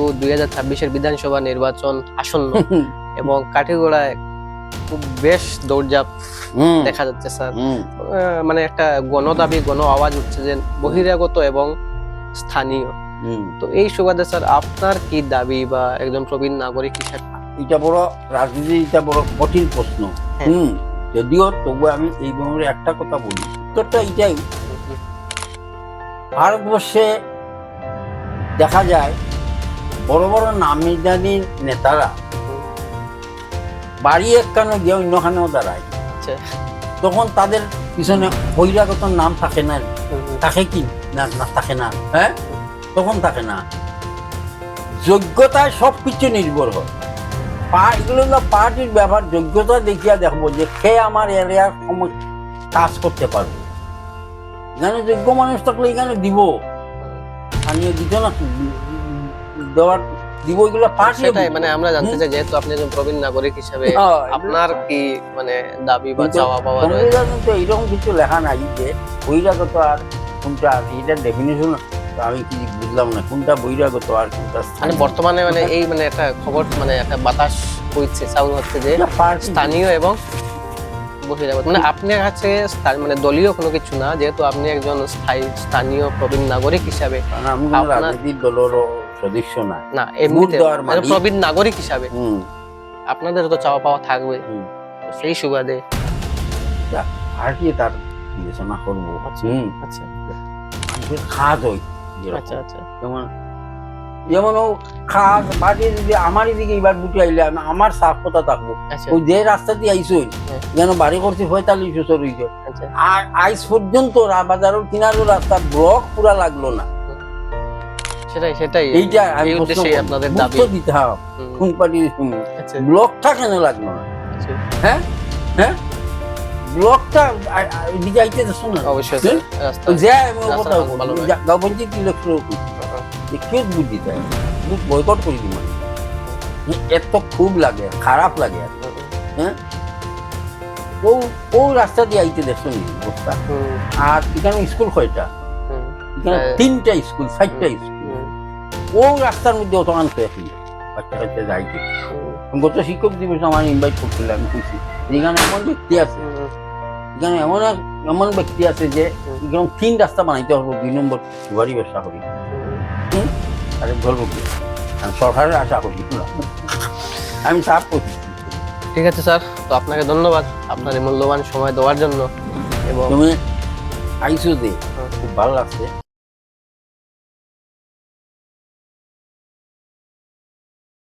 যেহেতু 2026-এর বিধানসভা নির্বাচন আসন্ন এবং কাঠিগোড়ায় খুব বেশ দৌড়ঝাঁপ দেখা যাচ্ছে স্যার। মানে একটা গণদাবি গণ আওয়াজ উঠছে যে বহিরাগত এবং স্থানীয়। তো এই সুবাদে স্যার আপনার কি দাবি বা একজন প্রবীণ নাগরিক হিসেবে? এটা বড় রাজনীতি, এটা বড় কঠিন প্রশ্ন। যদিও তবু আমি এই ব্যাপারে একটা কথা বলি, উত্তরটা এটাই, ভারতবর্ষে দেখা যায় বড় বড় নামি দামি নেতারা বাড়ি একখানে গিয়ে অন্যখানেও দাঁড়ায়, তখন তাদের পিছনে বহিরাগত নাম থাকে না, থাকে কি না থাকে না, হ্যাঁ তখন থাকে না। যোগ্যতায় সবকিছু নির্ভর হয়। এগুলো হলো পার্টির ব্যাপার। যোগ্যতা দেখিয়া দেখবো যে কে আমার এরিয়ার কাজ করতে পারবে। এখানে যোগ্য মানুষ থাকলে এখানে দিব, স্থানীয় দিত না দেওয়ার দিব, এগুলো পার্টি। মানে আমরা জানতে চাই, যেহেতু আপনি একজন প্রবীণ নাগরিক হিসেবে আপনার কি মানে দাবি বা চাওয়া পাওয়া রয়েছে? এইরকম কিছু লেখা নাই যে বহিরাগত আর কোনটা, এটার ডেফিনেশন আমি কি বুঝলাম না, কোনটা বহিরাগত আর কোনটা মানে বর্তমানে মানে এই মানে একটা খবর, মানে একটা বাতাস হচ্ছে, সাউন্ড হচ্ছে যে স্থানীয় এবং বহিরাগত। মানে আপনার কাছে মানে দলীয় কোনো কিছু না, যেহেতু আপনি একজন স্থানীয় প্রবীণ নাগরিক হিসাবে, রাজনৈতিক দলেরও সদস্য না, না এমনিতে প্রবীণ নাগরিক হিসাবে আপনাদের তো চাওয়া পাওয়া থাকবে, সেই সুবাদে পার্টি তার বিবেচনা করবো। আচ্ছা খাদ হয়, যেমন যেমন ও খাদ বাড়ি যদি আমার এদিকে এবার বুটে আইলে আমার সাফ কথা থাকবো। ওই যে রাস্তা দিয়ে আইসই যেন বাড়ি করছি 45 বছর হইছে, আর আইস পর্যন্ত বাজারের কিনারও রাস্তা ব্লক পুরা লাগলো না। সেটাই এইটা এই উদ্দেশ্যে আপনাদের দাবি দিতে হবে। কোন পার্টি ব্লকটা কেন লাগলো না? হ্যাঁ হ্যাঁ, ব্লকটা এদিকে আইতে শুনুন অবশ্যই গাঁও পঞ্চায়েত ইলেকশন কেউ বুট দিতে হয়, বুট বয়কট করে দিই। মানে এত খুব লাগে, খারাপ লাগে। হ্যাঁ, ও রাস্তা দিয়ে আইতে দেখুন অবস্থা। আর এখানে স্কুল কয়টা? এখানে 3টা স্কুল 4টা স্কুল। ও রাস্তার মধ্যে অত আনতে এখন বাচ্চা কাচ্চা যাইতে। গত শিক্ষক দিবস আমার ইনভাইট করছিলাম, আমি খুশি। এখানে এমন ব্যক্তি আছে, এখানে এমন ব্যক্তি আছে যে এরকম 3 রাস্তা বানাইতে হবে, 2 নম্বর সুপারি ব্যবসা করি। আরে বলবো কি, আমি সরকারের আশা করি না, আমি সাফ করছি। ঠিক আছে স্যার, তো আপনাকে ধন্যবাদ আপনার এই মূল্যবান সময় দেওয়ার জন্য। এবং তুমি আইসো যে খুব ভালো লাগছে।